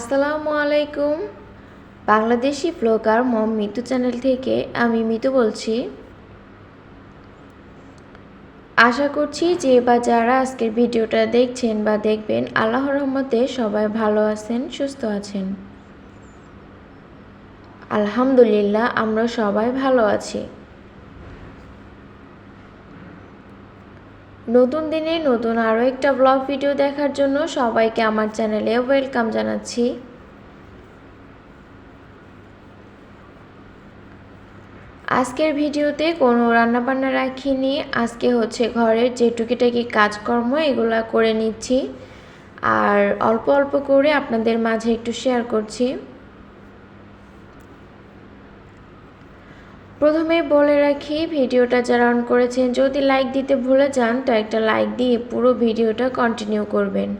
আসসালামু আলাইকুম। বাংলাদেশি ব্লগার মম মিতু চ্যানেল থেকে আমি মিতু বলছি। আশা করছি যে বা যারা আজকের ভিডিওটা দেখছেন বা দেখবেন আল্লাহর রহমতে সবাই ভালো আছেন, সুস্থ আছেন। আলহামদুলিল্লাহ আমরা সবাই ভালো আছি। নতুন দিনে নতুন আরও একটা ব্লগ ভিডিও দেখার জন্য সবাইকে আমার চ্যানেলে ওয়েলকাম জানাচ্ছি। আজকের ভিডিওতে কোনো রান্নাবান্না রাখিনি। আজকে হচ্ছে ঘরের যে টুকিটাকি কাজকর্ম এগুলো করে নিচ্ছি আর অল্প অল্প করে আপনাদের মাঝে একটু শেয়ার করছি। প্রথমে বলে রাখি, ভিডিওটা যারা অন করেছেন যদি লাইক দিতে ভুলে যান তো একটা লাইক দিয়ে পুরো ভিডিওটা কন্টিনিউ করবেন।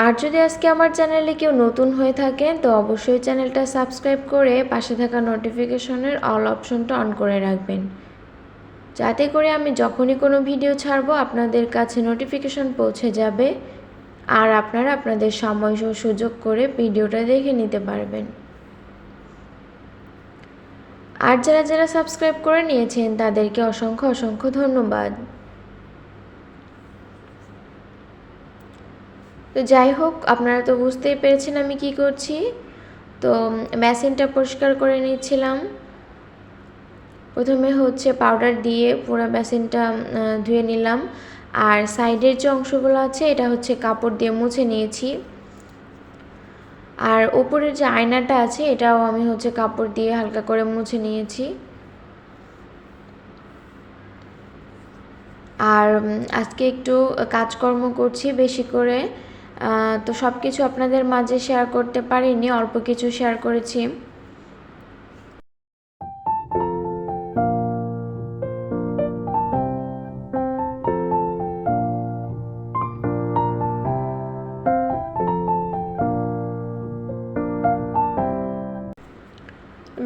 আর যদি আজকে আমার চ্যানেলে কেউ নতুন হয়ে থাকেন তো অবশ্যই চ্যানেলটা সাবস্ক্রাইব করে পাশে থাকা নোটিফিকেশনের অল অপশনটা অন করে রাখবেন, যাতে করে আমি যখনই কোনো ভিডিও ছাড়বো আপনাদের কাছে নোটিফিকেশন পৌঁছে যাবে আর আপনারা আপনাদের সময় ও সুযোগ করে ভিডিওটা দেখে নিতে পারবেন। আর যারা যারা সাবস্ক্রাইব করে নিয়েছেন তাদেরকে অসংখ্য অসংখ্য ধন্যবাদ। তো যাই হোক, আপনারা তো বুঝতেই পেরেছেন আমি কি করছি। তো বেসিনটা পরিষ্কার করে নিচ্ছিলাম। প্রথমে হচ্ছে পাউডার দিয়ে পুরো বেসিনটা ধুয়ে নিলাম, আর সাইডের যে অংশগুলো আছে এটা হচ্ছে কাপড় দিয়ে মুছে নিয়েছি। আর উপরের যে আয়নাটা আছে এটাও আমি হচ্ছে কাপড় দিয়ে হালকা করে মুছে নিয়েছি। আর আজকে একটু কাজকর্ম করছি বেশি করে, তো সব কিছু আপনাদের মাঝে শেয়ার করতে পারিনি, অল্প কিছু শেয়ার করেছি।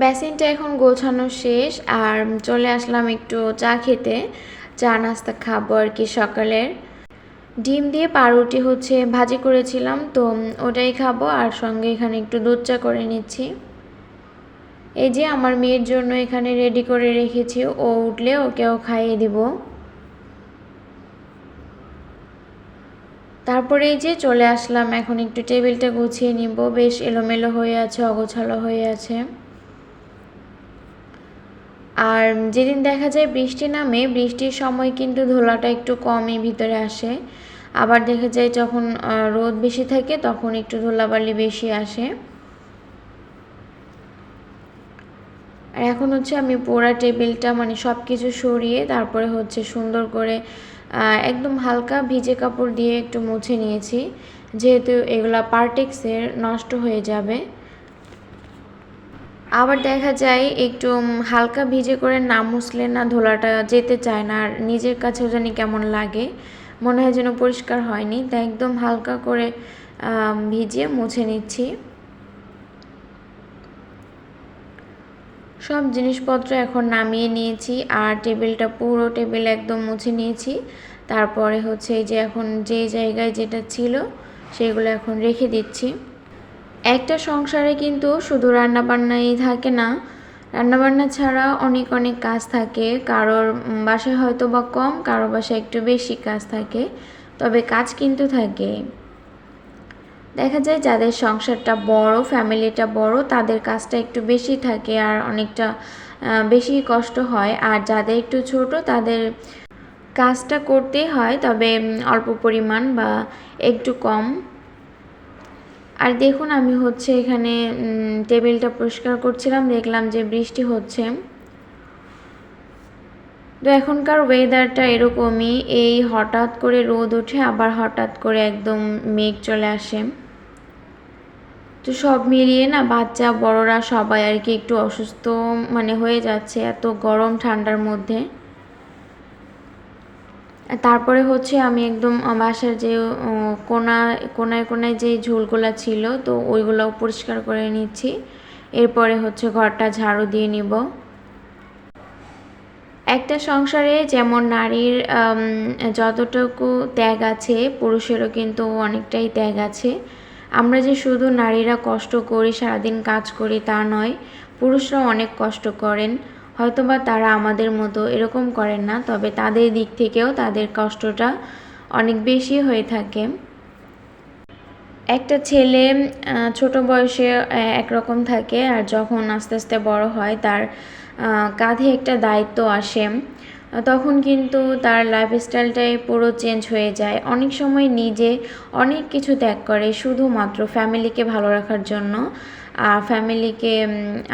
বেসিনটা এখন গোছানো শেষ আর চলে আসলাম একটু চা খেতে। চা নাস্তা খাবো আর কি। সকালের ডিম দিয়ে পাউরুটি হচ্ছে ভাজি করেছিলাম, তো ওটাই খাবো আর সঙ্গে এখানে একটু দুধ চা করে নিচ্ছি। এই যে আমার মেয়ের জন্য এখানে রেডি করে রেখেছি, ও উঠলে ওকেও খাইয়ে দিব। তারপরে এই যে চলে আসলাম, এখন একটু টেবিলটা গুছিয়ে নিব। বেশ এলোমেলো হয়ে আছে, অগোছালো হয়ে আছে। আর যেদিন দেখা যায় বৃষ্টি নামে, বৃষ্টির সময় কিন্তু ধুলাটা একটু কমই ভিতরে আসে। আবার দেখা যায় যখন রোদ বেশি থাকে তখন একটু ধুলাবালি বেশি আসে। আর এখন হচ্ছে আমি পুরা টেবিলটা মানে সব কিছু সরিয়ে তারপরে হচ্ছে সুন্দর করে একদম হালকা ভিজে কাপড় দিয়ে একটু মুছে নিয়েছি, যেহেতু এগুলা পার্টেক্সের নষ্ট হয়ে যাবে। আবার দেখা যায় একটু হালকা ভিজে করে না মুছলে না ধোলাটা যেতে চায় না, আর নিজের কাছেও জানি কেমন লাগে, মনে হয় যেন পরিষ্কার হয়নি। তাই একদম হালকা করে ভিজিয়ে মুছে নিচ্ছি। সব জিনিসপত্র এখন নামিয়ে নিয়েছি আর টেবিলটা পুরো টেবিল একদম মুছে নিয়েছি। তারপরে হচ্ছে এই যে এখন যে জায়গায় যেটা ছিল সেগুলো এখন রেখে দিচ্ছি। একটা সংসারে কিন্তু শুধু রান্নাবান্নাই থাকে না, রান্নাবান্না ছাড়া অনেক অনেক কাজ থাকে। কারোর বাসায় হয়তো বা কম, কারোর বাসায় একটু বেশি কাজ থাকে, তবে কাজ কিন্তু থাকে। দেখা যায় যাদের সংসারটা বড়, ফ্যামিলিটা বড়, তাদের কাজটা একটু বেশি থাকে আর অনেকটা বেশি কষ্ট হয়। আর যাদের একটু ছোট তাদের কাজটা করতেই হয়, তবে অল্প পরিমাণ বা একটু কম। আর দেখুন আমি হচ্ছে এখানে টেবিলটা পরিষ্কার করছিলাম, দেখলাম যে বৃষ্টি হচ্ছে। তো এখনকার ওয়েদারটা এরকমই, এই হঠাৎ করে রোদ ওঠে আবার হঠাৎ করে একদম মেঘ চলে আসে। তো সব মিলিয়ে না বাচ্চা বড়রা সবাই আর কি একটু অসুস্থ মানে হয়ে যাচ্ছে এত গরম ঠান্ডার মধ্যে। তারপরে হচ্ছে আমি একদম বাসার যে কোনায় কোনায় যে ঝুলগুলা ছিল তো ওইগুলোও পরিষ্কার করে নিচ্ছি। এরপরে হচ্ছে ঘরটা ঝাড়ু দিয়ে নিব। একটা সংসারে যেমন নারীর যতটুকু ত্যাগ আছে, পুরুষেরও কিন্তু অনেকটাই ত্যাগ আছে। আমরা যে শুধু নারীরা কষ্ট করি, সারাদিন কাজ করি তা নয়, পুরুষরাও অনেক কষ্ট করেন। হয়তোবা তারা আমাদের মতো এরকম করেন না, তবে তাদের দিক থেকেও তাদের কষ্টটা অনেক বেশি হয়ে থাকে। একটা ছেলে ছোট বয়সে একরকম থাকে, আর যখন আস্তে আস্তে বড় হয় তার কাঁধে একটা দায়িত্ব আসে, তখন কিন্তু তার লাইফস্টাইলটাই পুরো চেঞ্জ হয়ে যায়। অনেক সময় নিজে অনেক কিছু ত্যাগ করে শুধুমাত্র ফ্যামিলিকে ভালো রাখার জন্য, আর ফ্যামিলিকে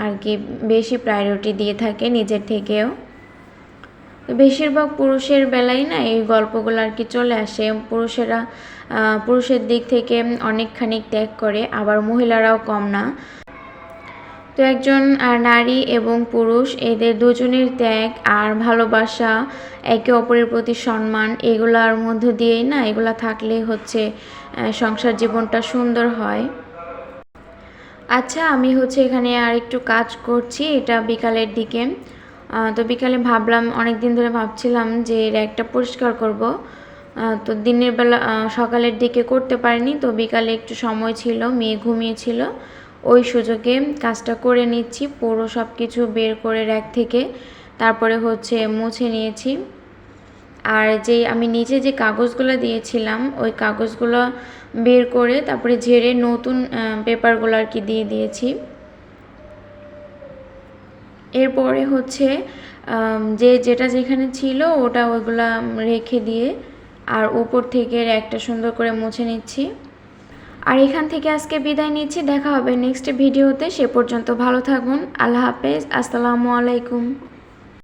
আর কি বেশি প্রায়োরিটি দিয়ে থাকে নিজের থেকেও। বেশিরভাগ পুরুষের বেলায় না এই গল্পগুলো আর কি চলে আসে। পুরুষের দিক থেকে অনেকখানি ত্যাগ করে, আবার মহিলারাও কম না। তো একজন নারী এবং পুরুষ এদের দুজনের ত্যাগ আর ভালোবাসা, একে অপরের প্রতি সম্মান, এগুলার মধ্য দিয়েই না, এগুলা থাকলে হচ্ছে সংসার জীবনটা সুন্দর হয়। আচ্ছা, আমি হচ্ছে এখানে আর একটু কাজ করছি, এটা বিকালের দিকে। তো বিকালে ভাবলাম, অনেক দিন ধরে ভাবছিলাম যে র্যাকটা পরিষ্কার করব। তো দিনের বেলা সকালের দিকে করতে পারিনি, তো বিকালে একটু সময় ছিল, মেয়ে ঘুমিয়েছিল, ওই সুযোগে কাজটা করে নিচ্ছি। পুরো সব কিছু বের করে র্যাক থেকে তারপরে হচ্ছে মুছে নিয়েছি। আর আমি নিচে যে কাগজগুলো দিয়েছিলাম, ওই কাগজগুলো বের করে তারপরে ঝেড়ে নতুন পেপারগুলো আর কি দিয়ে দিয়েছি। এরপরে হচ্ছে যেটা যেখানে ছিল ওটা ওইগুলা রেখে দিয়ে আর উপর থেকে একটা সুন্দর করে মুছে নিচ্ছি। আর এখান থেকে আজকে বিদায় নিচ্ছি, দেখা হবে নেক্সট ভিডিওতে। সে পর্যন্ত ভালো থাকুন, আল্লাহ হাফেজ, আসসালামু আলাইকুম।